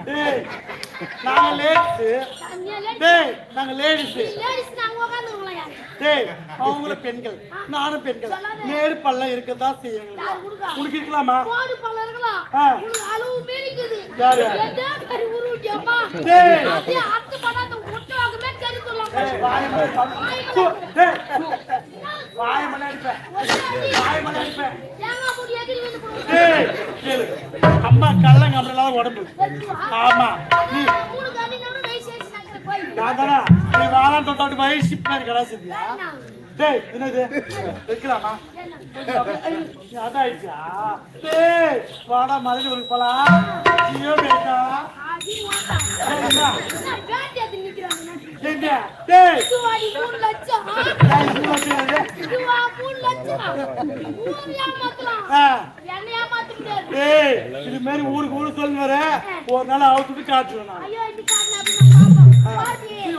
டேய் நாங்க லேடிஸ். டேய் நாங்க லேடிஸ். டேய் அவங்கள பெண்கள் நானும் பெண்கள். நேரு பல்ல இருக்கதா செய்யும். உனக்கு இருக்கலாமா? கோடு பல்ல இருக்கலாம். உனக்கு அளவு மீறிக்குது. யாரு? என்ன கறி உருட்டியம்மா? டேய் அது அத்து படாத ஒட்டவாகவே கறி சொல்லலாம். வாய் மலை அடிப்பேன். வாய் மலை அடிப்பேன். ஏங்க முடி எகிரி வந்து போடு. டேய் கேளு. அம்மா கல்லங்க அப்படிலாம் உடம்பு. ஆமா நீ மூணு கண்ணி நடு வயசு நக்கற போய். நாதனா நீ வாளான் தொட்டாட்டு வயசு மாதிரி கடாசியா? டேய் என்னது வைக்கலாமா? அதாயிச்சா? டேய் வாடா மலையில ஒரு போலாம். ஐயோ பேட்டா ஆதி ஓட்டா. என்ன பேட்டி அது நிக்கறாங்க. எங்க டேய் சுவாடி 3 லட்சம். டேய் இது சுவா 3 லட்சம். ஊரியா மாத்தலாம். என்னையா மாத்த முடியாது. டேய் இது மாதிரி ஊருக்கு சொல்லி வர ஒரு நாள் அவுத்துட்டு காட்டுறேன் நான். ஐயோ இப்படி காட்டல அப்படினா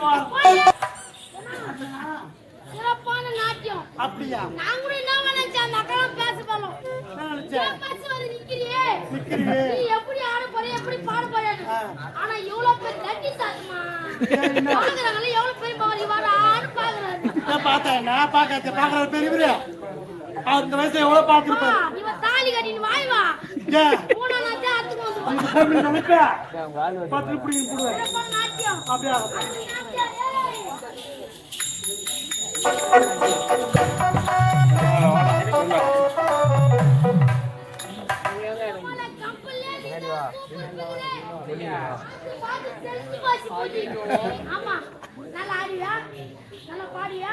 பாப்போம். சிறப்பான நாட்டியம். அப்படியா? நான் கூட என்ன நினைச்சேன் அந்த அக்கறம் பேச போறோம். நான் நினைச்சேன் பேச வந்து நிக்கிறியே. நிக்கிறியே. நீ எப்படி ஆட போற எப்படி பாட போற? ஆனா இவ்வளவு பேர் தட்டி சாத்துமா. பாக்குறாங்கல எவ்வளவு பேர் பாவரி வாடான்னு பாக்குறாங்க. நான் பார்த்தேன் நான் பாக்குற பெரியவரே அந்த வயசுல எவ்வளவு பாத்துருப்பேன். இவன் தாலி கட்டின்னு வாய் வா. ஏன் போனா நான் அத்துக்கு வந்து நீ நினைப்ப பத்து இப்படி போடுவேன். சிறப்பான நாட்டியம். அப்படியா? ஆமா நல்லா ஆடியா நல்லா பாடியா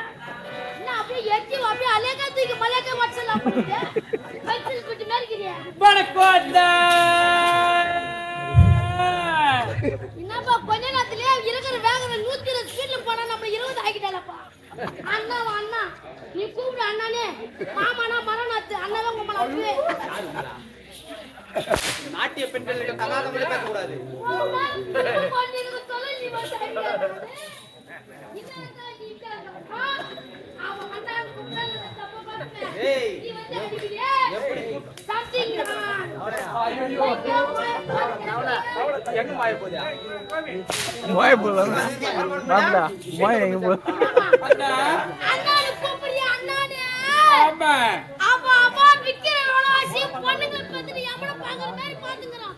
என்ன அப்படியே எட்டி அப்படியே அலேகா தூக்கி மலேகா வச்சலாம் அப்படியே பைசல் குட்டி மேர்க்கிறியா வணக்கோடா என்னப்பா கொஞ்ச நேரத்திலே இருக்கிற வேகத்துல 120 ஸ்பீட்ல போனா நம்ம 20 ஆகிட்டலப்பா அண்ணா அண்ணா நீ கூப்பிடு அண்ணானே மாமானா மரணாத்து அண்ணாவே உம்மள அப்படியே நாட்டிய பெண்களுக்கு தகாதவளை பேச கூடாது. கொஞ்சம் சொல்ல நீ வந்து அவன் அண்ணா கூப்பிடல தப்பா பாருங்க ஏய் நீ வந்து அடிக்கிறியே எப்படி சம்திங் ஐயோ எங்க மாய போதா மாய போலாம் மாப்ள மாய எங்க போ அண்ணா அண்ணானு கூப்பிடுறியா அண்ணானே ஆமா அப்பா அப்பா விக்கிற வாசி பொண்ணுங்க பத்தி எவன பாக்குற மாதிரி பாத்துக்கறான்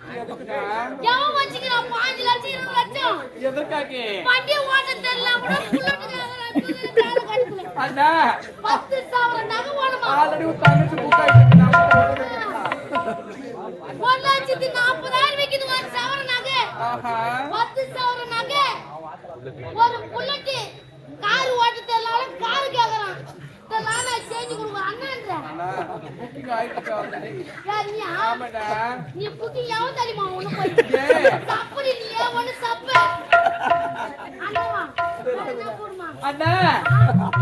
எவன் வச்சிக்கிறான் 5 லட்சம் 20 லட்சம் எதற்காக வண்டி ஓட்ட தெரியல கூட புல்லட்டுக்கு அண்ணா 10,000 நகை ஓடமா ஆல்ரெடி தங்கச்சி புக் ஆயிட்டு ஒரு லட்சத்து 40,000 விக்குது ஒரு சவர நகை ஆஹா 10,000 நகை ஒரு புல்லட்டு கார் ஓட்ட தெரியல கார் கேக்குறான் நானா செஞ்சு கொடுங்க அண்ணான்ற புக்கிங் ஆயிட்டு ஆல்ரெடி யாரியா ஆமாடா நீ புத்தி யாவும் தெரியுமா உனக்கு போய் சப்படி நீ ஒன்னு சப்பு அண்ணா என்ன போடுமா அண்ணா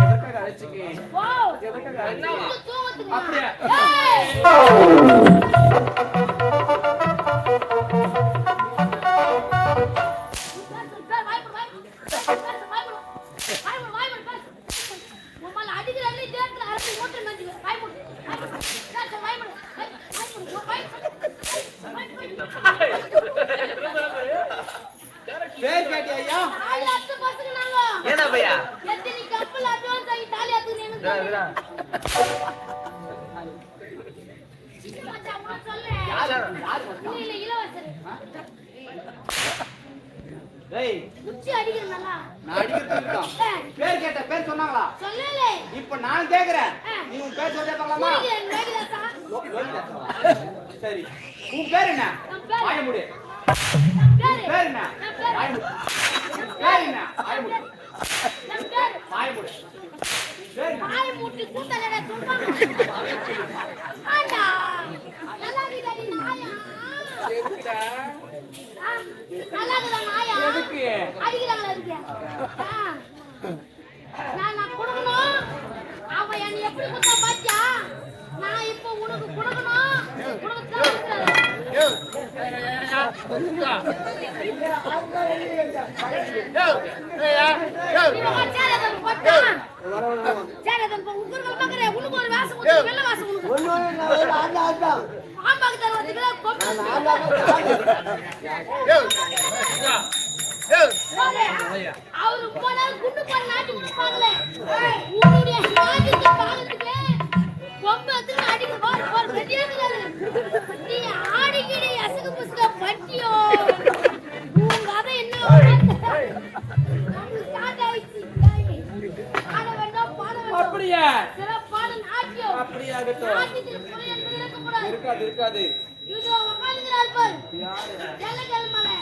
எதற்காக அழைச்சிங்க ஓ எதற்காக அண்ணா தூங்குதுங்க அப்படியே பேர் கேட்டியா ஐயா ஏனா பையா எத்தனை கப்பல் அட்வான்ஸ் ஆகி தாலி அத்துக்கு நின்னு மச்சா உன சொல்ல யார் இல்ல இளவரசர் டேய் குச்சி அடிக்கிறனல நான் அடிக்கிறதுக்கு பேர் கேட்ட பேர் சொன்னாங்களா சொல்லல இப்போ நான் கேக்குறேன் நீ உன் பேர் சொல்ல தரலாமா சரி உன் பேர் என்ன வாய மூடு பேர் என்ன வாய மூடு பேர் என்ன வாய மூடு வாய மூடு பேர் என்ன வாய மூடி கூட்டலடா சொல்றாங்க ஆண்டா நல்லா இருக்கடி நாயா எதுக்குடா நல்லா இருக்கடா நாயா எதுக்கு அடிக்கறாங்களா இருக்கு நான் கொடுக்கணும் அவன் என்ன எப்படி குத்தா பாத்தியா நான் இப்போ உனக்கு கொடுக்கணும் உனக்கு அவரு போனாரு குண்டு போன நாட்டு கொடுப்பாங்களே உன்னுடைய நாட்டுக்கு பாலத்துக்கு பொம்பை எடுத்து அடிக்க போற ரெடியாகுது நீ ஆடிக்கிடி அசுக்கு புசுக்க பட்டியோ உங்க அதை என்ன ஸ்டார்ட் ஆயிடுச்சு ஆட வேண்டாம் பாட வேண்டாம் அப்படியே சிறப்பான நாட்டியம் அப்படியாகட்டும் நாட்டியத்தில் குறை என்பது இருக்கக்கூடாது இருக்காது இருக்காது இதோ உட்கார்ந்துகிறார் பார் ஜலகல்மலை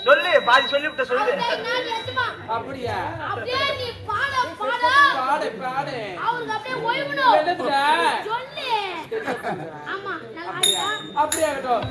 சொல்லு பாதி சொல்லிவிட்ட சொல்லு நான் எத்துமா அப்படியா அப்படியே நீ பாட பாட பாடு பாடு அவருக்கு அப்படியே ஓய்வுணும் என்னதுடா சொல்லு ஆமா நல்லா ஆடியா அப்படியாகட்டும்